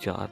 4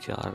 4